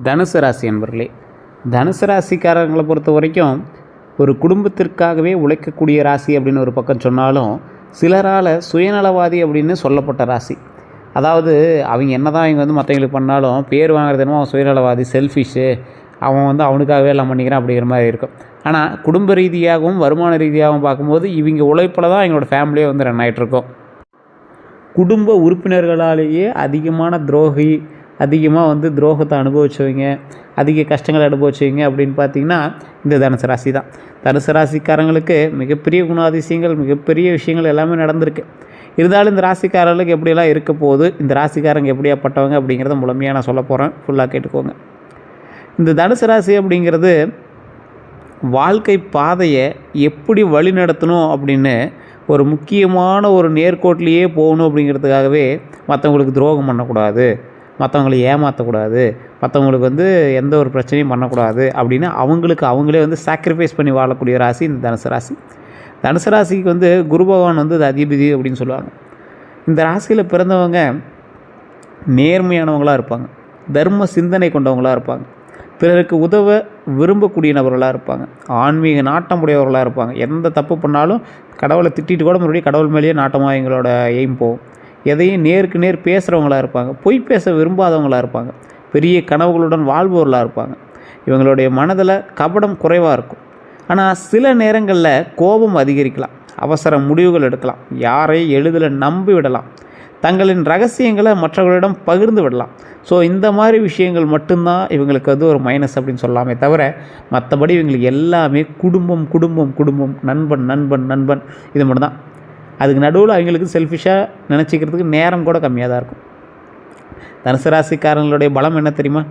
தனுசு ராசி என்பர்களே, தனுசு ராசிக்காரங்களை பொறுத்த வரைக்கும் ஒரு குடும்பத்திற்காகவே உழைக்கக்கூடிய ராசி அப்படின்னு ஒரு பக்கம் சொன்னாலும், சிலரால் சுயநலவாதி அப்படின்னு சொல்லப்பட்ட ராசி. அதாவது அவங்க என்ன தான் இவங்க மற்றவங்களுக்கு பண்ணாலும் பேர் வாங்குறது என்னமோ அவன் சுயநலவாதி, செல்ஃபிஷ்ஷு, அவன் அவனுக்காகவே எல்லாம் பண்ணிக்கிறான் அப்படிங்கிற மாதிரி இருக்கும். ஆனால் குடும்ப ரீதியாகவும் வருமான ரீதியாகவும் பார்க்கும்போது இவங்க உழைப்பில் தான் எங்களோட ஃபேமிலியே ரன் ஆகிட்ருக்கோம். குடும்ப உறுப்பினர்களாலேயே அதிகமாக துரோகத்தை அனுபவிச்சவங்க, அதிக கஷ்டங்களை அனுபவிச்சவங்க அப்படின்னு பார்த்திங்கன்னா இந்த தனுசு ராசி தான். தனுசு ராசிக்காரங்களுக்கு மிகப்பெரிய குணாதிசயங்கள், மிகப்பெரிய விஷயங்கள் எல்லாமே நடந்திருக்கு. இருந்தாலும் இந்த ராசிக்காரர்களுக்கு எப்படியெல்லாம் இருக்க போகுது, இந்த ராசிக்காரங்க எப்படியாப்பட்டவங்க அப்படிங்கிறத முழுமையாக நான் சொல்ல போகிறேன். ஃபுல்லாக கேட்டுக்கோங்க. இந்த தனுசு ராசி அப்படிங்கிறது வாழ்க்கை பாதையை எப்படி வழி நடத்தணும் அப்படின்னு ஒரு முக்கியமான ஒரு நேர்கோட்டிலேயே போகணும் அப்படிங்கிறதுக்காகவே மற்றவங்களுக்கு துரோகம் பண்ணக்கூடாது, மற்றவங்களை ஏமாற்றக்கூடாது, மற்றவங்களுக்கு எந்த ஒரு பிரச்சனையும் பண்ணக்கூடாது அப்படின்னு அவங்களே சாக்ரிஃபைஸ் பண்ணி வாழக்கூடிய ராசி இந்த தனுசு ராசி. தனுசு ராசிக்கு குரு பகவான் அது அதிபதி அப்படின்னு சொல்லுவாங்க. இந்த ராசியில் பிறந்தவங்க நேர்மையானவங்களாக இருப்பாங்க, தர்ம சிந்தனை கொண்டவங்களாக இருப்பாங்க, பிறருக்கு உதவ விரும்பக்கூடிய நபர்களாக இருப்பாங்க, ஆன்மீக நாட்டம் உடையவர்களாக இருப்பாங்க. எந்த தப்பு பண்ணாலும் கடவுளை திட்டிட்டு கூட மறுபடியும் கடவுள் மேலேயே நாட்டமாக எங்களோட எய்ம் போகும். எதையும் நேருக்கு நேர் பேசுகிறவங்களாக இருப்பாங்க, பொய் பேச விரும்பாதவங்களாக இருப்பாங்க, பெரிய கனவுகளுடன் வாழ்பவர்களாக இருப்பாங்க. இவங்களுடைய மனதில் கபடம் குறைவாக இருக்கும். ஆனால் சில நேரங்களில் கோபம் அதிகரிக்கலாம், அவசர முடிவுகள் எடுக்கலாம், யாரை எளிதில் நம்பி விடலாம், தங்களின் ரகசியங்களை மற்றவர்களிடம் பகிர்ந்து விடலாம். ஸோ இந்த மாதிரி விஷயங்கள் மட்டும்தான் இவங்களுக்கு ஒரு மைனஸ் அப்படின்னு சொல்லலாமே தவிர, மற்றபடி இவங்களுக்கு எல்லாமே குடும்பம் குடும்பம் குடும்பம், நண்பன் நண்பன் நண்பன், இது மட்டும்தான். அதுக்கு நடுவில் அவங்களுக்கு செல்ஃபிஷாக நினச்சிக்கிறதுக்கு நேரம் கூட கம்மியாக தான் இருக்கும். தனுசு ராசிக்காரங்களுடைய பலம் என்ன தெரியுமா?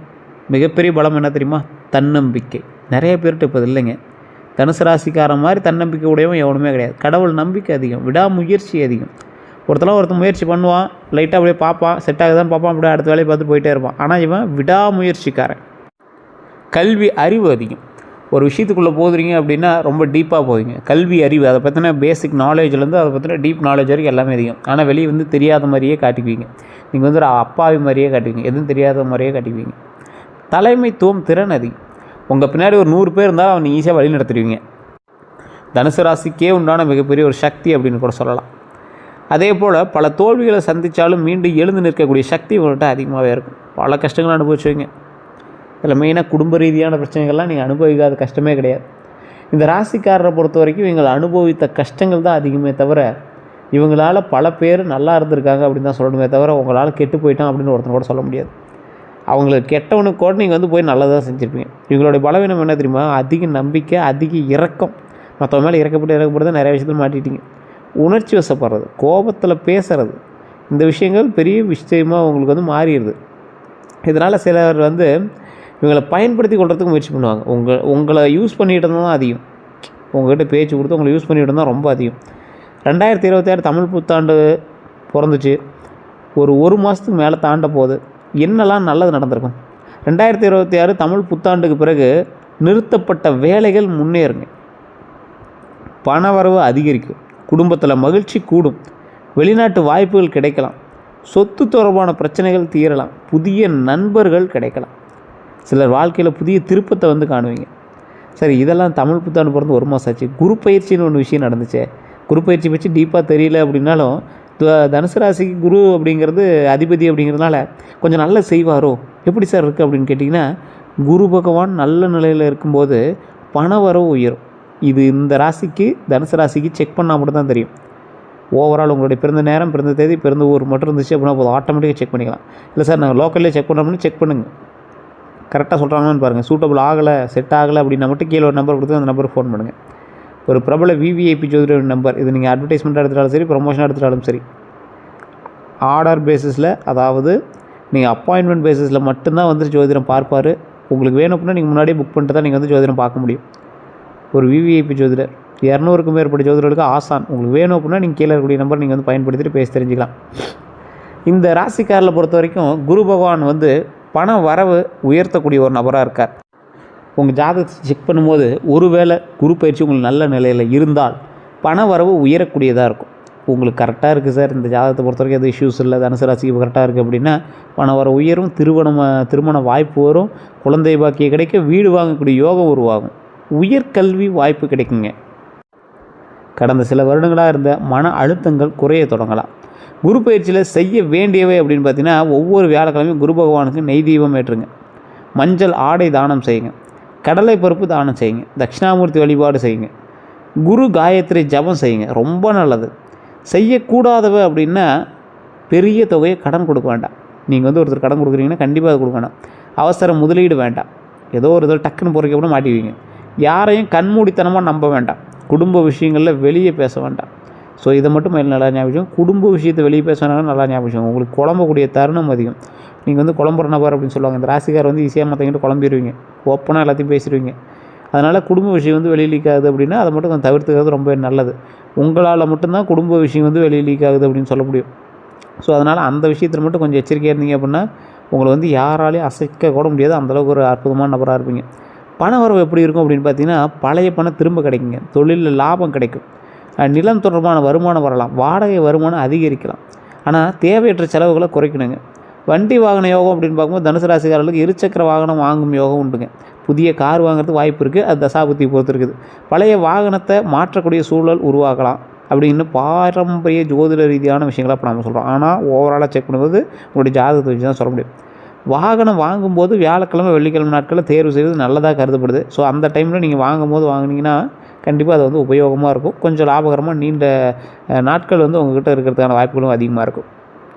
மிகப்பெரிய பலம் என்ன தெரியுமா? தன்னம்பிக்கை. நிறைய பேர்கிட்ட இப்போ இல்லைங்க. தனுசு ராசிக்காரன் மாதிரி தன்னம்பிக்கை உடையவன் எவனுமே கிடையாது. கடவுள் நம்பிக்கை அதிகம், விடாமுயற்சி அதிகம். ஒருத்தன் முயற்சி பண்ணுவான், லைட்டாக அப்படியே பார்ப்பான், செட் ஆகுதான்னு பார்ப்பான், அப்படியே அடுத்த வேலையை பார்த்து போயிட்டே இருப்பான். ஆனால் இவன் விடாமுயற்சிக்காரன். கல்வி அறிவு அதிகம். ஒரு விஷயத்துக்குள்ளே போதுறீங்க அப்படின்னா ரொம்ப டீப்பாக போவீங்க. கல்வி அறிவு, அதை பற்றின பேசிக் நாலேஜ்லேருந்து அதை பற்றின டீப் நாலேஜ் வரைக்கும் எல்லாமே அதிகம். ஆனால் வெளியே தெரியாத மாதிரியே காட்டிக்குவீங்க. நீங்கள் ஒரு அப்பாவி மாதிரியே காட்டுவீங்க, எதுவும் தெரியாத மாதிரியே காட்டிக்குவீங்க. தலைமைத்துவம் திறன் அதிகம். உங்கள் பின்னாடி ஒரு 100 பேர் இருந்தால் அவனை ஈஸியாக வழி நடத்துடுவீங்க. தனுசு ராசிக்கே உண்டான மிகப்பெரிய ஒரு சக்தி அப்படின்னு கூட சொல்லலாம். அதே போல் பல தோல்விகளை சந்தித்தாலும் மீண்டும் எழுந்து நிற்கக்கூடிய சக்தி உங்கள்கிட்ட அதிகமாகவே இருக்கும். பல கஷ்டங்களை அனுபவிச்சுவீங்க. இதில் மெயினாக குடும்ப ரீதியான பிரச்சனைகள்லாம் நீங்கள் அனுபவிக்காத கஷ்டமே கிடையாது. இந்த ராசிக்காரரை பொறுத்த வரைக்கும் இவங்களை அனுபவித்த கஷ்டங்கள் தான் அதிகமே தவிர, இவங்களால் பல பேர் நல்லா இருந்திருக்காங்க அப்படின்னு தான் சொல்லணுமே தவிர, உங்களால் கெட்டு போயிட்டான் அப்படின்னு ஒருத்தன் கூட சொல்ல முடியாது. அவங்களுக்கு கெட்டவனுக்கு கூட நீங்கள் போய் நல்லதாக செஞ்சுருப்பீங்க. இவங்களுடைய பலவீனம் என்ன தெரியுமா? அதிக நம்பிக்கை, அதிக இரக்கம். மற்றவங்க மேலே இறக்கப்பட்டு தான் நிறைய விஷயத்தில் மாட்டிட்டீங்க. உணர்ச்சி வசப்படுறது, கோபத்தில் பேசுகிறது, இந்த விஷயங்கள் பெரிய விஷயமாக உங்களுக்கு மாறிடுது. இதனால் சிலர் இவங்களை பயன்படுத்தி கொள்றதுக்கு முயற்சி பண்ணுவாங்க. உங்களை யூஸ் பண்ணிகிட்டு இருந்தால் தான் அதிகம். உங்கள்கிட்ட பேச்சு கொடுத்து உங்களை யூஸ் பண்ணிகிட்டு இருந்தால் ரொம்ப அதிகம். 2026 தமிழ் புத்தாண்டு பிறந்துச்சு. ஒரு மாதத்துக்கு மேலே தாண்ட போகுது. என்னெல்லாம் நல்லது நடந்திருக்கும்? 2026 தமிழ் புத்தாண்டுக்கு பிறகு நிறுத்தப்பட்ட வேலைகள் முன்னேறுங்க, பணவரவு அதிகரிக்கும், குடும்பத்தில் மகிழ்ச்சி கூடும், வெளிநாட்டு வாய்ப்புகள் கிடைக்கலாம், சொத்து தொடர்பான பிரச்சனைகள் தீரலாம், புதிய நண்பர்கள் கிடைக்கலாம், சிலர் வாழ்க்கையில் புதிய திருப்பத்தை காணுவீங்க. சரி, இதெல்லாம் தமிழ் புத்தாண்டு பிறந்து 1 மாதம் ஆச்சு. குரு பயிற்சின்னு ஒன்று விஷயம் நடந்துச்சு. குரு பயிற்சி பற்றி டீப்பாக தெரியல அப்படின்னாலும், தனுசு ராசிக்கு குரு அப்படிங்கிறது அதிபதி அப்படிங்கிறதுனால கொஞ்சம் நல்ல செய்வாரோ, எப்படி சார் இருக்குது அப்படின்னு கேட்டிங்கன்னா, குரு பகவான் நல்ல நிலையில் இருக்கும்போது பணவரவு உயரும். இது இந்த ராசிக்கு, தனுசு ராசிக்கு செக் பண்ணால் மட்டும் தான் தெரியும். ஓவரால் உங்களுடைய பிறந்த நேரம், பிறந்த தேதி, பிறந்த ஊர் மட்டும் இருந்துச்சு அப்படின்னா போதும், ஆட்டோமேட்டிக்காக செக் பண்ணிக்கலாம். இல்லை சார் நாங்கள் லோக்கல்லே செக் பண்ணோம்னு செக் பண்ணுங்கள், கரெக்டாக சொல்கிறாங்கன்னு பாருங்கள். சூட்டபிள் ஆகலை, செட் ஆகலை அப்படின்னா மட்டும் கீழே ஒரு நம்பர் கொடுத்து அந்த நம்பருக்கு ஃபோன் பண்ணுங்கள். ஒரு பிரபல விவிஐபி ஜோதிடர் நம்பர், இது நீங்கள் அட்வர்டைஸ்மெண்ட்டாக எடுத்துட்டாலும் சரி, ப்ரொமோஷனாக எடுத்துட்டாலும் சரி, ஆர்டர் பேஸிஸில், அதாவது நீங்கள் அப்பாயின்மெண்ட் பேஸிஸில் மட்டும்தான் ஜோதிடம் பார்ப்பார். உங்களுக்கு வேணும் அப்படின்னா நீங்கள் முன்னாடியே புக் பண்ணிட்டு தான் நீங்கள் ஜோதிடம் பார்க்க முடியும். ஒரு விவிஐபி ஜோதிடர், 200க்கும் மேற்பட்ட ஜோதிடர்களுக்கு ஆசான். உங்களுக்கு வேணும் அப்படின்னா நீங்கள் கீழே இருக்கக்கூடிய நம்பர் நீங்கள் பயன்படுத்திட்டு பேசி தெரிஞ்சுக்கலாம். இந்த ராசிக்காரில் பொறுத்த வரைக்கும் குரு பகவான் பண வரவு உயர்த்தக்கூடிய ஒரு நபராக இருக்கார். உங்கள் ஜாதகத்தை செக் பண்ணும்போது ஒருவேளை குரு பயிற்சி உங்களுக்கு நல்ல நிலையில் இருந்தால் பண வரவு உயரக்கூடியதாக இருக்கும். உங்களுக்கு கரெக்டாக இருக்குது சார், இந்த ஜாதகத்தை பொறுத்த வரைக்கும் எதுவும் இஷ்யூஸ் இல்லை, தனுசு ராசிக்கு கரெக்டாக இருக்குது அப்படின்னா பணம் வர உயரும், திருமண வாய்ப்பு வரும், குழந்தை பாக்கியம் கிடைக்கும், வீடு வாங்கக்கூடிய யோகம் உருவாகும், உயர்கல்வி வாய்ப்பு கிடைக்குங்க. கடந்த சில வருடங்களாக இருந்த மன அழுத்தங்கள் குறைய தொடங்கலாம். குரு பயிற்சியில் செய்ய வேண்டியவை அப்படின்னு பார்த்தீங்கன்னா, ஒவ்வொரு வியாழக்கிழமையும் குரு பகவானுக்கு நெய் தீபம் ஏற்றுங்க, மஞ்சள் ஆடை தானம் செய்யுங்க, கடலை பருப்பு தானம் செய்யுங்க, தட்சிணாமூர்த்தி வழிபாடு செய்யுங்க, குரு காயத்ரி ஜபம் செய்யுங்க, ரொம்ப நல்லது. செய்யக்கூடாதவ அப்படின்னா பெரிய தொகையை கடன் கொடுக்க வேண்டாம். நீங்கள் வந்து ஒருத்தர் கடன் கொடுக்குறீங்கன்னா கண்டிப்பாக அது கொடுக்க வேண்டாம். அவசர முதலீடு வேண்டாம். ஏதோ ஒரு இதில் டக்குன்னு பொறுக்க கூட மாட்டிக்குவீங்க. யாரையும் கண்மூடித்தனமாக நம்ப வேண்டாம். குடும்ப விஷயங்களில் வெளியே பேச வேண்டாம். ஸோ இதை மட்டும் நல்லா ஞாபகம். குடும்ப விஷயத்தை வெளியே பேசினாலும் நல்லா ஞாபகம். உங்களுக்கு குழம்பக்கூடிய தருணம் அதிகம். நீங்கள் வந்து குழம்புற நபர் அப்படின்னு சொல்லுவாங்க. இந்த ராசிக்கார் வந்து ஈஸியாக மற்றவங்கிட்ட குழம்பிடுவீங்க, ஓப்பனாக எல்லாத்தையும் பேசிடுவீங்க. அதனால் குடும்ப விஷயம் வந்து வெளியே லீக் ஆகுது அப்படின்னா அதை மட்டும் கொஞ்சம் தவிர்த்துக்கிறது ரொம்ப நல்லது. உங்களால் மட்டும்தான் குடும்ப விஷயம் வந்து வெளியே லீக் ஆகுது அப்படின்னு சொல்ல முடியும். ஸோ அதனால் அந்த விஷயத்தில் மட்டும் கொஞ்சம் எச்சரிக்கையாக இருந்தீங்க அப்படின்னா உங்களை வந்து யாராலையும் அசைக்க கூட முடியாது. அந்தளவுக்கு ஒரு அற்புதமான நபராக இருப்பீங்க. பண வரவு எப்படி இருக்கும் அப்படின்னு பார்த்தீங்கன்னா, பழைய பணம் திரும்ப கிடைக்குங்க, தொழிலில் லாபம் கிடைக்கும், நிலம் தொடர்பான வருமானம் வரலாம், வாடகை வருமானம் அதிகரிக்கலாம். ஆனால் தேவையற்ற செலவுகளை குறைக்கணுங்க. வண்டி வாகன யோகம் அப்படின்னு பார்க்கும்போது தனுசு ராசிக்காரர்களுக்கு இருசக்கர வாகனம் வாங்கும் யோகம் உண்டுங்க. புதிய கார் வாங்குறதுக்கு வாய்ப்பு இருக்குது. அது தசாபுத்தி பொறுத்து இருக்குது. பழைய வாகனத்தை மாற்றக்கூடிய சூழல் உருவாக்கலாம் அப்படின்னு பாரம்பரிய ஜோதிட ரீதியான விஷயங்களை இப்போ நம்ம சொல்கிறோம். ஆனால் ஓவராலாக செக் பண்ணும்போது உங்களுடைய ஜாதகத்தை வச்சு தான் சொல்ல முடியும். வாகனம் வாங்கும்போது வியாழக்கிழமை வெள்ளிக்கிழமை நாட்களில் தேர்வு செய்வது நல்லதாக கருதப்படுது. ஸோ அந்த டைமில் நீங்கள் வாங்கினீங்கன்னா கண்டிப்பாக அது வந்து உபயோகமாக இருக்கும். கொஞ்சம் லாபகரமாக நீண்ட நாட்கள் வந்து உங்கள்கிட்ட இருக்கிறதுக்கான வாய்ப்புகளும் அதிகமாக இருக்கும்.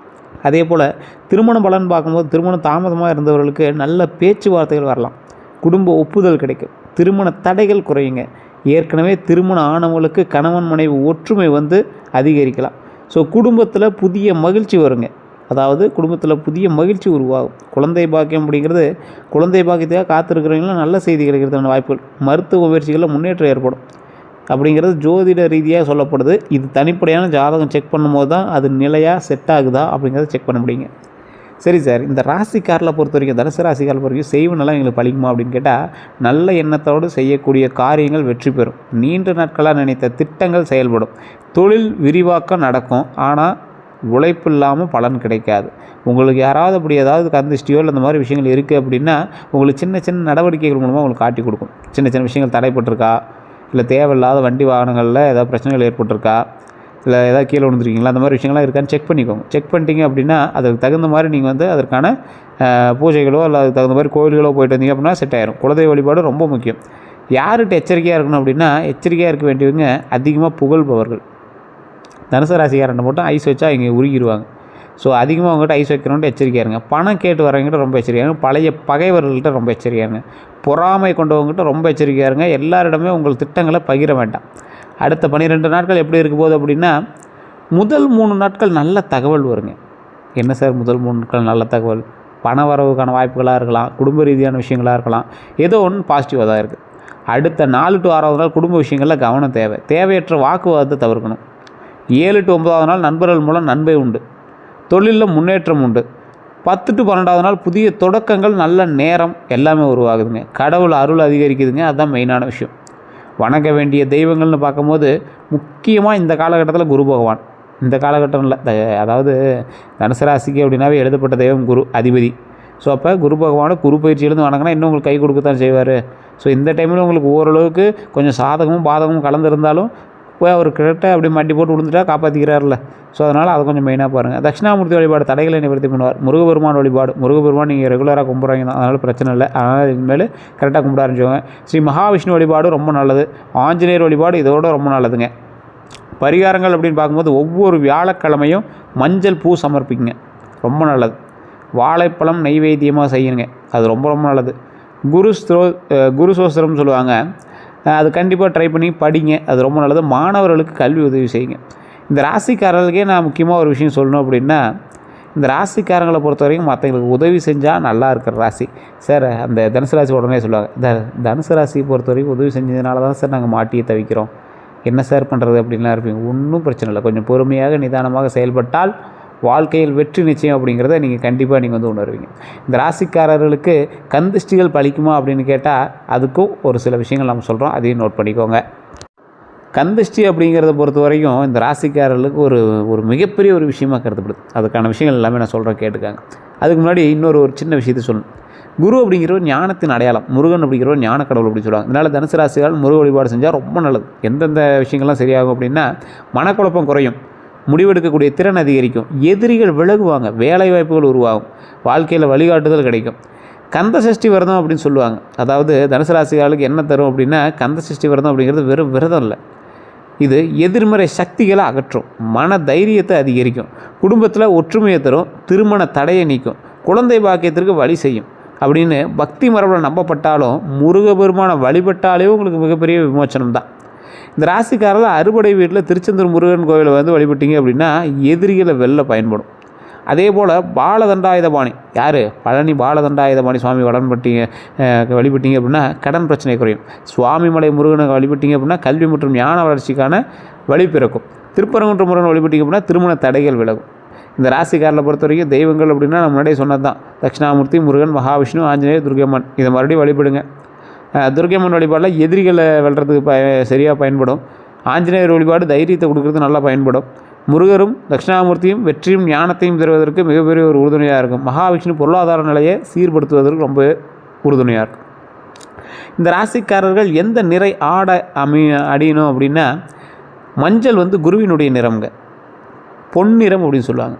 அதே போல் திருமண பலன் பார்க்கும்போது திருமணம் தாமதமாக இருந்தவர்களுக்கு நல்ல பேச்சுவார்த்தைகள் வரலாம், குடும்ப ஒப்புதல் கிடைக்கும், திருமண தடைகள் குறையுங்க. ஏற்கனவே திருமணம் ஆனவங்களுக்கு கணவன் மனைவி ஒற்றுமை வந்து அதிகரிக்கலாம். ஸோ குடும்பத்தில் புதிய மகிழ்ச்சி வருங்க. அதாவது குடும்பத்தில் புதிய மகிழ்ச்சி உருவாகும். குழந்தை பாக்கியம் அப்படிங்கிறது, குழந்தை பாக்கியத்துக்காக காத்திருக்கிறவங்களும் நல்ல செய்தி கிடைக்கிறதுக்கான வாய்ப்புகள், மருத்துவ முயற்சிகளில் முன்னேற்றம் ஏற்படும் அப்படிங்கிறது ஜோதிட ரீதியாக சொல்லப்படுது. இது தனிப்படையான ஜாதகம் செக் பண்ணும்போது தான் அது நிலையாக செட் ஆகுதா அப்படிங்கிறத செக் பண்ண முடியுங்க. சரி சார், இந்த ராசிக்காரில் பொறுத்த வரைக்கும், தனுசு ராசிக்காரில் பொறுத்த வரைக்கும் செய்வனெல்லாம் எங்களுக்கு பழிக்குமா அப்படின்னு கேட்டால், நல்ல எண்ணத்தோடு செய்யக்கூடிய காரியங்கள் வெற்றி பெறும், நீண்ட நாட்களாக நினைத்த திட்டங்கள் செயல்படும், தொழில் விரிவாக்கம் நடக்கும். ஆனால் உழைப்பு இல்லாமல் பலன் கிடைக்காது. உங்களுக்கு யாராவது அப்படி ஏதாவது கந்திஷ்டியோ இல்லை இந்த மாதிரி விஷயங்கள் இருக்குது அப்படின்னா உங்களுக்கு சின்ன சின்ன நடவடிக்கைகள் மூலமாக உங்களுக்கு காட்டி கொடுக்கும். சின்ன சின்ன விஷயங்கள் தடைப்பட்டிருக்கா, இல்லை தேவையில்லாத வண்டி வாகனங்களில் ஏதாவது பிரச்சனைகள் ஏற்பட்டிருக்கா, இல்லை ஏதாவது கீழே விழுந்துருக்கீங்களா, அந்த மாதிரி விஷயங்கள்லாம் இருக்கான்னு செக் பண்ணிக்கோங்க. செக் பண்ணிட்டீங்க அப்படின்னா அதுக்கு தகுந்த மாதிரி நீங்கள் வந்து அதற்கான பூஜைகளோ இல்லை அதுக்கு தகுந்த மாதிரி கோயில்களோ போய்ட்டு வந்தீங்க அப்படின்னா செட் ஆயிரும். குலதெய்வ வழிபாடு ரொம்ப முக்கியம். யார்கிட்ட எச்சரிக்கையாக இருக்கணும் அப்படின்னா, எச்சரிக்கையாக இருக்க வேண்டியவங்க அதிகமாக புகழ்பவர்கள். தனுசு ராசிக்காரன் மட்டும் ஐஸ் வச்சா இங்கே உருகிடுவாங்க. ஸோ அதிகமாக அவங்ககிட்ட ஐஸ் வைக்கிறவன்ட்டு எச்சரிக்கையாக இருங்க. பணம் கேட்டு வரவங்ககிட்ட ரொம்ப எச்சரிக்கையாக இருங்க. பழைய பகைவர்கள்கிட்ட ரொம்ப எச்சரிக்கையாக இருங்க. பொறாமை கொண்டவங்ககிட்ட ரொம்ப எச்சரிக்கையாக இருங்க. எல்லாரிடமே உங்கள் திட்டங்களை பகிர வேண்டாம். அடுத்த 12 நாட்கள் எப்படி இருக்க போகுது அப்படின்னா, முதல் 3 நாட்கள் நல்ல தகவல் வருங்க. என்ன சார் முதல் 3 நாட்கள் நல்ல தகவல்? பண வரவுக்கான வாய்ப்புகளாக இருக்கலாம், குடும்ப ரீதியான விஷயங்களாக இருக்கலாம், ஏதோ ஒன்று பாசிட்டிவாக தான் இருக்குது. அடுத்த 4 to 6வது நாள் குடும்ப விஷயங்களில் கவனம் தேவை. தேவையற்ற வாக்குவாதத்தை தவிர்க்கணும். 7 to 9வது நாள் நண்பர்கள் மூலம் நன்மை உண்டு, தொழிலில் முன்னேற்றம் உண்டு. 10 to 12வது நாள் புதிய தொடக்கங்கள், நல்ல நேரம் எல்லாமே உருவாகுதுங்க. கடவுள் அருள் அதிகரிக்குதுங்க. அதுதான் மெயினான விஷயம். வணங்க வேண்டிய தெய்வங்கள்னு பார்க்கும்போது முக்கியமாக இந்த காலகட்டத்தில் குரு பகவான். இந்த காலகட்டத்தில் அதாவது தனுசு ராசிக்கு அப்படின்னாவே எழுதப்பட்ட தெய்வம் குரு அதிபதி. ஸோ அப்போ குரு பகவானை குரு பயிற்சியிலேருந்து வணங்கினா இன்னும் உங்களுக்கு கை கொடுக்கத்தான் செய்வார். ஸோ இந்த டைமில் உங்களுக்கு ஓரளவுக்கு கொஞ்சம் சாதகமும் பாதகமும் கலந்துருந்தாலும் போய் அவர் கிட்ட அப்படி மட்டி போட்டு விழுந்துட்டா காப்பாற்றிக்கிறார்ல. ஸோ அதனால் அதை கொஞ்சம் மெயினாக பாருங்கள். தட்சிணாமூர்த்தி வழிபாடு தடைகளை நிவர்த்தி பண்ணுவார். முருகபெருமான் வழிபாடு, முருகபெருமான் நீங்கள் ரெகுலராக கும்பிட்றீங்க தான், அதனால் பிரச்சனை இல்லை. அதனால் இனிமேல் கரெக்டாக கும்பிட ஆரம்பிச்சவங்க. ஸ்ரீ மகாவிஷ்ணு வழிபாடு ரொம்ப நல்லது. ஆஞ்சநேயர் வழிபாடு இதோட ரொம்ப நல்லதுங்க. பரிகாரங்கள் அப்படின்னு பார்க்கும்போது ஒவ்வொரு வியாழக்கிழமையும் மஞ்சள் பூ சமர்ப்பிக்குங்க, ரொம்ப நல்லது. வாழைப்பழம் நைவேத்தியமாக செய்யுங்க, அது ரொம்ப ரொம்ப நல்லது. குரு சோஸ்திரம்னு சொல்லுவாங்க, அது கண்டிப்பாக ட்ரை பண்ணி படிங்க, அது ரொம்ப நல்லது. மாணவர்களுக்கு கல்வி உதவி செய்யுங்க. இந்த ராசிக்காரர்களுக்கே நான் முக்கியமாக ஒரு விஷயம் சொல்லணும் அப்படின்னா, இந்த ராசிக்காரங்களை பொறுத்த வரைக்கும் மற்றவங்களுக்கு உதவி செஞ்சால் நல்லா இருக்கிற ராசி சார். அந்த தனுசு ராசி உடனே சொல்லுவாங்க, தனுசு ராசியை பொறுத்த வரைக்கும் உதவி செஞ்சதுனால தான் சார் நாங்கள் மாட்டியே தவிக்கிறோம், என்ன சார் பண்ணுறது அப்படின்லாம் இருப்பீங்க. ஒன்றும் பிரச்சனை இல்லை. கொஞ்சம் பொறுமையாக நிதானமாக செயல்பட்டால் வாழ்க்கையில் வெற்றி நிச்சயம் அப்படிங்கிறத நீங்கள் கண்டிப்பாக நீங்கள் வந்து உணர்வீங்க. இந்த ராசிக்காரர்களுக்கு கந்திஷ்டிகள் பழிக்குமா அப்படின்னு கேட்டால் அதுக்கும் ஒரு சில விஷயங்கள் நம்ம சொல்கிறோம், அதையும் நோட் பண்ணிக்கோங்க. கந்தஷ்டி அப்படிங்கிறத பொறுத்த வரைக்கும் இந்த ராசிக்காரர்களுக்கு ஒரு மிகப்பெரிய ஒரு விஷயமாக கருதப்படுது. அதுக்கான விஷயங்கள் எல்லாமே நான் சொல்கிறேன், கேட்டுக்காங்க. அதுக்கு முன்னாடி இன்னொரு சின்ன விஷயத்தை சொல்லணும். குரு அப்படிங்கிறவர் ஞானத்தின் அடையாளம், முருகன் அப்படிங்கிறவர் ஞான கடவுள் அப்படின்னு சொல்லுவாங்க. அதனால் தனுசு ராசிக்காரர்கள் முருக வழிபாடு செஞ்சால் ரொம்ப நல்லது. எந்தெந்த விஷயங்கள்லாம் சரியாகும் அப்படின்னா, மனக்குழப்பம் குறையும், முடிவெடுக்கக்கூடிய திறன் அதிகரிக்கும், எதிரிகள் விலகுவாங்க, வேலை வாய்ப்புகள் உருவாகும், வாழ்க்கையில் வழிகாட்டுதல் கிடைக்கும். கந்த சஷ்டி விரதம் அப்படின்னு சொல்லுவாங்க. அதாவது தனுசு ராசிக்காரர்களுக்கு என்ன தரும் அப்படின்னா, கந்த சஷ்டி விரதம் அப்படிங்கிறது வெறும் விரதம் இல்லை, இது எதிர்மறை சக்திகளை அகற்றும், மன தைரியத்தை அதிகரிக்கும், குடும்பத்தில் ஒற்றுமையை தரும், திருமண தடையை நீக்கும், குழந்தை பாக்கியத்திற்கு வழி செய்யும் அப்படின்னு பக்தி மரபில் நம்பப்பட்டாலும் முருகபெருமான வழிபட்டாலே உங்களுக்கு மிகப்பெரிய விமோச்சனம் தான். இந்த ராசிக்காரர்கள் அறுபடை வீட்டில் திருச்செந்தூர் முருகன் கோவிலை வழிபட்டீங்க அப்படின்னா எதிரிகளை வெல்ல பயன்படும். அதே போல் பாலதண்டாயுதபாணி, யார்? பழனி பாலதண்டாயுதபாணி சுவாமி வழிபட்டீங்க அப்படின்னா கடன் பிரச்சனை குறையும். சுவாமிமலை முருகனை வழிபட்டீங்க அப்படின்னா கல்வி மற்றும் ஞான வளர்ச்சிக்கான வழி பிறக்கும். திருப்பரங்குன்ற முருகனை வழிபட்டீங்க அப்படின்னா திருமண தடைகள் விலகும். இந்த ராசிக்காரில் பொறுத்த வரைக்கும் தெய்வங்கள் அப்படின்னா நம்ம முன்னாடியே சொன்னது தான். தட்சிணாமூர்த்தி, முருகன், மகாவிஷ்ணு, ஆஞ்சநேயர், துர்கையம்மன். இதை மறுபடியும் வழிபடுங்க. துர்கையம்மன் வழிபாடில் எதிரிகளை வெல்றதுக்கு சரியாக பயன்படும். ஆஞ்சநேயர் வழிபாடு தைரியத்தை கொடுக்கறது நல்லா பயன்படும். முருகரும் தட்சிணாமூர்த்தியும் வெற்றியும் ஞானத்தையும் தருவதற்கு மிகப்பெரிய ஒரு உறுதுணையாக இருக்கும். மகாவிஷ்ணு பொருளாதார நிலையை சீர்படுத்துவதற்கு ரொம்ப உறுதுணையாக இருக்கும். இந்த ராசிக்காரர்கள் எந்த நிறை ஆடை அடியணும் அப்படின்னா, மஞ்சள் குருவினுடைய நிறம்ங்க, பொன்னிறம் அப்படின்னு சொல்லுவாங்க.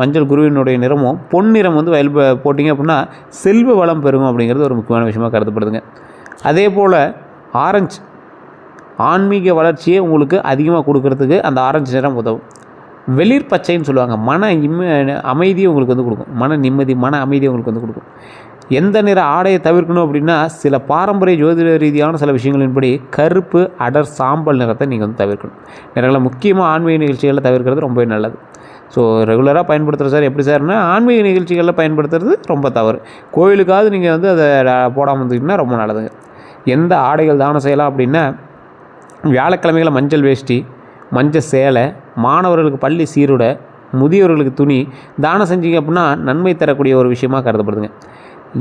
மஞ்சள் குருவினுடைய நிறமும், பொன்னிறம் வயல் போட்டிங்க அப்படின்னா செல்வ வளம் பெருகும் அப்படிங்கிறது ஒரு முக்கியமான விஷயமாக கருதப்படுதுங்க. அதே போல் ஆரஞ்சு ஆன்மீக வளர்ச்சியை உங்களுக்கு அதிகமாக கொடுக்கறதுக்கு அந்த ஆரஞ்சு நிறம் உதவும். வெளிர் பச்சைன்னு சொல்லுவாங்க, அமைதியை உங்களுக்கு கொடுக்கும், மன நிம்மதி, மன அமைதியை உங்களுக்கு கொடுக்கும். எந்த நிற ஆடையை தவிர்க்கணும் அப்படின்னா, சில பாரம்பரிய ஜோதிட ரீதியான சில விஷயங்களின்படி கருப்பு, அடர் சாம்பல் நிறத்தை நீங்கள் தவிர்க்கணும். நிறங்களை முக்கியமாக ஆன்மீக நிகழ்ச்சிகளில் தவிர்க்கிறது ரொம்ப நல்லது. ஸோ ரெகுலராக பயன்படுத்துகிற சார் எப்படி சார்னா, ஆன்மீக நிகழ்ச்சிகளில் பயன்படுத்துறது ரொம்ப தவறு. கோயிலுக்காவது நீங்கள் அதை போடாமல் இருந்தீங்கன்னா ரொம்ப நல்லதுங்க. எந்த ஆடைகள் தானம் செய்யலாம் அப்படின்னா, வியாழக்கிழமைகளை மஞ்சள் வேஷ்டி, மஞ்சள் சேலை, மாணவர்களுக்கு பள்ளி சீருடை, முதியோர்களுக்கு துணி தானம் செஞ்சீங்க அப்படின்னா நன்மை தரக்கூடிய ஒரு விஷயமாக கருதப்படுதுங்க.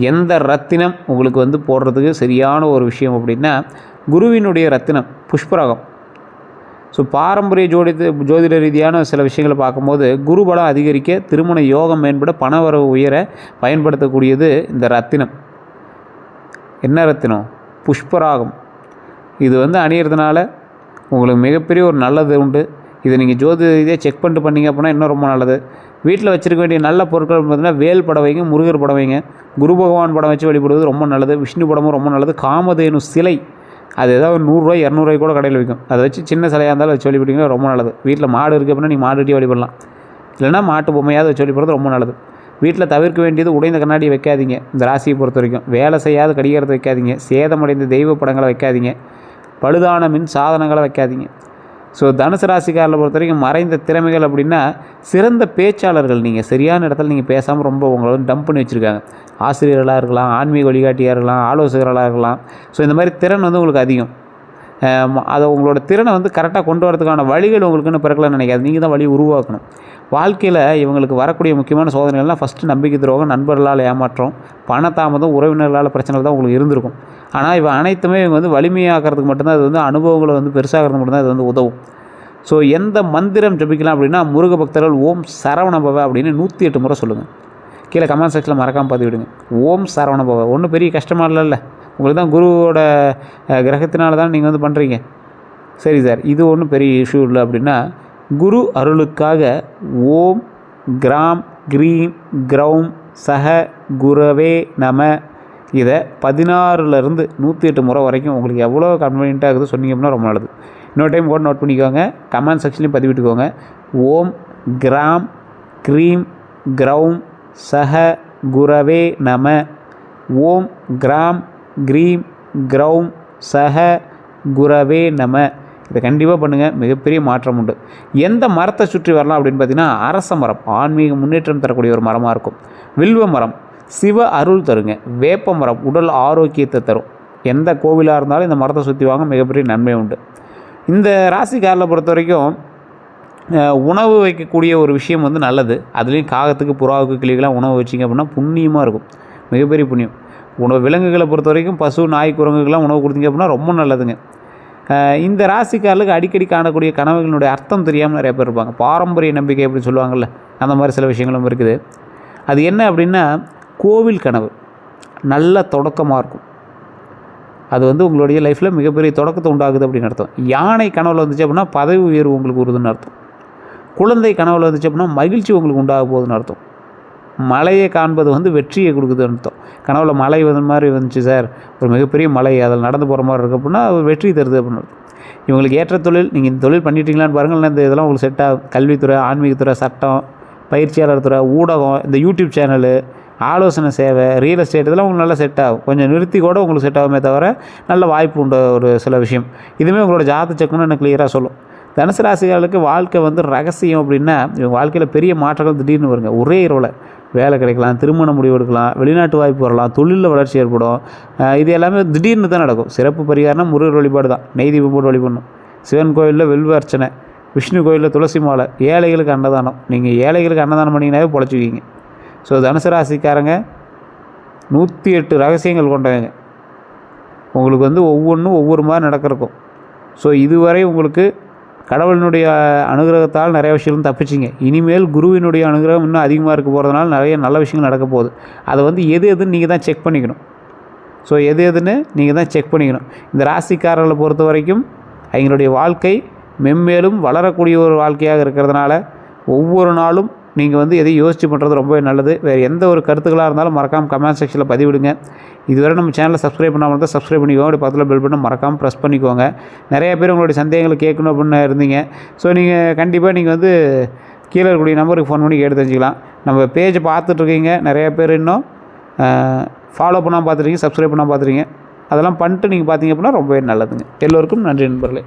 எந்த ரத்தினம் உங்களுக்கு போடுறதுக்கு சரியான ஒரு விஷயம் அப்படின்னா, குருவினுடைய ரத்தினம் புஷ்பராகம். ஸோ பாரம்பரிய ஜோதிட ரீதியான சில விஷயங்களை பார்க்கும்போது குருபலம் அதிகரிக்க, திருமண யோகம் மேம்பட, பணவரவு உயர பயன்படுத்தக்கூடியது இந்த ரத்தினம். என்ன ரத்தினம்? புஷ்பராகம். இது அணியறதுனால உங்களுக்கு மிகப்பெரிய ஒரு நல்லது உண்டு. இதை நீங்கள் ஜோதிட ரீதியாக செக் பண்ணிட்டு பண்ணிங்க அப்படின்னா இன்னும் ரொம்ப நல்லது. வீட்டில் வச்சுருக்க வேண்டிய நல்ல பொருட்கள் பார்த்திங்கன்னா, வேல் படம் வைங்க, முருகர் படம் வைங்க, குரு பகவான் படம் வச்சு வழிபடுவது ரொம்ப நல்லது. விஷ்ணு படமும் ரொம்ப நல்லது. காமதேனு சிலை, அது ஏதாவது 100 200 கூட கடையில் விற்கும். அதை வச்சு சின்ன சிலையாக இருந்தாலும் வச்சு வழிபட்டிங்கன்னா ரொம்ப நல்லது. வீட்டில் மாடு இருக்குது அப்படின்னா நீங்கள் மாடு வெட்டி வழிபடலாம். இல்லைனா மாட்டு பொம்மையாவது வச்சு வழிபடுறது ரொம்ப நல்லது. வீட்டில் தவிர்க்க வேண்டியது உடைந்த கண்ணாடியை வைக்காதீங்க. இந்த ராசியை பொறுத்த வரைக்கும் வேலை செய்யாத கடிகாரத்தை வைக்காதீங்க, சேதமடைந்த தெய்வ படங்களை வைக்காதீங்க, பழுதான மின் சாதனங்களை வைக்காதீங்க. ஸோ தனுசு ராசிக்காரில் பொறுத்த வரைக்கும் மறைந்த திறமைகள் அப்படின்னா, சிறந்த பேச்சாளர்கள். நீங்கள் சரியான இடத்துல நீங்கள் பேசாமல் ரொம்ப உங்களை டம்ப் பண்ணி வச்சுருக்காங்க. ஆசிரியர்களாக இருக்கலாம், ஆன்மீக வழிகாட்டியாக இருக்கலாம், ஆலோசகர்களாக இருக்கலாம். ஸோ இந்த மாதிரி திறன் உங்களுக்கு அதிகம். அதை உங்களோட திறனை கரெக்டாக கொண்டு வரதுக்கான வழிகள் உங்களுக்குன்னு பிறக்கலன்னு நினைக்காது, நீங்கள் தான் வழி உருவாக்கணும். வாழ்க்கையில் இவங்களுக்கு வரக்கூடிய முக்கியமான சோதனைகள்லாம் ஃபஸ்ட்டு நம்பிக்கை துரோகம், நண்பர்களால் ஏமாற்றம், பணத்தாமதம், உறவினர்களால் பிரச்சனைகள் தான் உங்களுக்கு இருந்திருக்கும். ஆனால் இவன் அனைத்துமே இவங்க வலிமையாக்கிறதுக்கு மட்டும்தான், அது அனுபவங்களை பெருசாகிறது மட்டும்தான் இது உதவும். ஸோ எந்த மந்திரம் ஜபிக்கலாம் அப்படின்னா, முருக பக்தர்கள் ஓம் சரவணபவ அப்படின்னு 108 முறை சொல்லுங்கள். கீழே கமெண்ட் செக்ஷனில் மறக்காமல் பார்த்து விடுங்க. ஓம் சரவணபவ. ஒன்றும் பெரிய கஷ்டமாக இல்லைல்ல, உங்களுக்கு தான் குருவோட கிரகத்தினால தான் நீங்கள் பண்ணுறீங்க. சரி சார், இது ஒன்றும் பெரிய இஷ்யூ இல்லை அப்படின்னா, குரு அருளுக்காக ஓம் கிராம் க்ரீம் க்ரௌம் சஹ குரவே நம, இதை 16லேருந்து 108 முறை வரைக்கும் உங்களுக்கு எவ்வளோ கன்வீனியண்ட்டாக இருக்குது சொன்னீங்க அப்படின்னா ரொம்ப நல்லது. இன்னொரு டைம் கூட நோட் பண்ணிக்கோங்க, கமெண்ட் செக்ஷன்லேயும் பதிவிட்டுக்கோங்க. ஓம் கிராம் க்ரீம் க்ரௌம் சஹ குரவே நம, ஓம் கிராம் க்ரீம் க்ரௌம் சஹ குரவே நம. இதை கண்டிப்பாக பண்ணுங்கள், மிகப்பெரிய மாற்றம் உண்டு. எந்த மரத்தை சுற்றி வரலாம் அப்படின்னு பார்த்தீங்கன்னா, அரச மரம் ஆன்மீக முன்னேற்றம் தரக்கூடிய ஒரு மரமாக இருக்கும். வில்வ மரம் சிவ அருள் தருங்க. வேப்ப மரம் உடல் ஆரோக்கியத்தை தரும். எந்த கோவிலாக இருந்தாலும் இந்த மரத்தை சுற்றி வாங்க, மிகப்பெரிய நன்மை உண்டு. இந்த ராசிக்காரில் பொறுத்த வரைக்கும் உணவு வைக்கக்கூடிய ஒரு விஷயம் நல்லது. அதுலேயும் காகத்துக்கு, புறாவுக்கு, கிளிகளாம் உணவு வச்சிங்க அப்படின்னா புண்ணியமாக இருக்கும், மிகப்பெரிய புண்ணியம். விலங்குகளை பொறுத்த வரைக்கும் பசு, நாய், குரங்குகள்லாம் உணவு கொடுத்தீங்க அப்படின்னா ரொம்ப நல்லதுங்க. இந்த ராசிக்காரர்களுக்கு அடிக்கடி காணக்கூடிய கனவுகளினுடைய அர்த்தம் தெரியாமல் நிறைய பேர் இருப்பாங்க. பாரம்பரிய நம்பிக்கை அப்படின்னு சொல்லுவாங்கள்ல, அந்த மாதிரி சில விஷயங்களும் இருக்குது. அது என்ன அப்படின்னா, கோவில் கனவு நல்ல தொடக்கமாக இருக்கும். அது வந்து உங்களுடைய லைஃப்பில் மிகப்பெரிய தொடக்கத்தை உண்டாகுது அப்படின்னு அர்த்தம். யானை கனவில் வந்துச்சு அப்படின்னா பதவி உயர்வு உங்களுக்கு வருதுன்னு அர்த்தம். குழந்தை கனவில் வந்துச்சு அப்படின்னா மகிழ்ச்சி உங்களுக்கு உண்டாக போகுதுன்னு அர்த்தம். மலையை காண்பது வந்து வெற்றியை கொடுக்குதுன்னு அர்த்தம். கனவில் மலை வந்து மாதிரி வந்துச்சு சார், ஒரு மிகப்பெரிய மலை, அதில் நடந்து போகிற மாதிரி இருக்குது அப்படின்னா அது வெற்றி தருது அப்படின்னு அர்த்தம். இவங்களுக்கு ஏற்ற தொழில், நீங்கள் இந்த தொழில் பண்ணிட்டீங்களான்னு பாருங்கள். இந்த இதெல்லாம் உங்களுக்கு செட் ஆகும். கல்வித்துறை, ஆன்மீகத்துறை, சட்டம், பயிற்சியாளர் துறை, ஊடகம், இந்த யூடியூப் சேனலு, ஆலோசனை சேவை, ரியல் எஸ்டேட், இதெல்லாம் உங்களுக்கு நல்லா செட் ஆகும். கொஞ்சம் நிறுத்தி கூட உங்களுக்கு செட் ஆகுமே தவிர நல்ல வாய்ப்பு உண்டு ஒரு சில விஷயம். இதுவுமே உங்களோட ஜாதக செக்குன்னு எனக்கு கிளியராக சொல்லும். தனுசு ராசிகளுக்கு வாழ்க்கை வந்து ரகசியம் அப்படின்னா, இவங்க வாழ்க்கையில் பெரிய மாற்றங்கள் திடீர்னு வருங்க. ஒரே இரவில் வேலை கிடைக்கலாம், திருமண முடிவு எடுக்கலாம், வெளிநாட்டு வாய்ப்பு வரலாம், தொழிலில் வளர்ச்சி ஏற்படும். இது எல்லாமே திடீர்னு தான் நடக்கும். சிறப்பு பரிகாரம்னா முருகர் வழிபாடு தான். நெய் தீபம் போட்டு வழிபடணும். சிவன் கோயிலில் வெல்வ அர்ச்சனை, விஷ்ணு கோயிலில் துளசி மாலை, ஏழைகளுக்கு அன்னதானம். நீங்கள் ஏழைகளுக்கு அன்னதானம் பண்ணிங்கனாவே பொழைச்சிக்குவீங்க. ஸோ தனுசு ராசிக்காரங்க 108 ரகசியங்கள் கொண்டவங்க. உங்களுக்கு வந்து ஒவ்வொன்றும் ஒவ்வொரு மாதிரி நடக்கிறக்கும். ஸோ இதுவரை உங்களுக்கு கடவுளினுடைய அனுகிரகத்தால் நிறைய விஷயங்களும் தப்பிச்சிங்க. இனிமேல் குருவினுடைய அனுகிரகம் இன்னும் அதிகமாக இருக்க போகிறதுனால நிறைய நல்ல விஷயங்கள் நடக்க போகுது. அதை வந்து எதுன்னு நீங்கள் தான் செக் பண்ணிக்கணும். ஸோ எதுன்னு நீங்கள் தான் செக் பண்ணிக்கணும். இந்த ராசிக்காரர்களை பொறுத்த வரைக்கும் அவங்களுடைய வாழ்க்கை மென்மேலும் வளரக்கூடிய ஒரு வாழ்க்கையாக இருக்கிறதுனால ஒவ்வொரு நாளும் நீங்கள் வந்து எதையும் யோசிச்சு பண்ணுறது ரொம்பவே நல்லது. வேறு எந்த ஒரு கருத்துக்களாக இருந்தாலும் மறக்காமல் கமெண்ட் செக்ஷனில் பதிவிடுங்க. இதுவரை நம்ம சேனலை சப்ஸ்கிரைப் பண்ணாமல் இருந்தால் சப்ஸ்கிரைப் பண்ணிக்கோங்க. அப்படி பக்கத்தில் பெல் பட்டன் மறக்காமல் ப்ரெஸ் பண்ணிக்கோங்க. நிறைய பேர் உங்களுடைய சந்தேகங்களை கேட்கணும் அப்படின்னு இருந்தீங்க. ஸோ நீங்கள் கண்டிப்பாக நீங்கள் வந்து கீழே இருக்கக்கூடிய நம்பருக்கு ஃபோன் பண்ணி கேட்டு தெரிஞ்சுக்கலாம். நம்ம பேஜை பார்த்துட்ருக்கீங்க, நிறைய பேர் இன்னும் ஃபாலோ பண்ணாமல் பார்த்துருக்கீங்க, சப்ஸ்கிரைப் பண்ணாமல் பார்த்துருக்கீங்க. அதெல்லாம் பண்ணிட்டு நீங்கள் பார்த்தீங்க அப்படின்னா ரொம்பவே நல்லதுங்க. எல்லோருக்கும் நன்றி நண்பர்களே.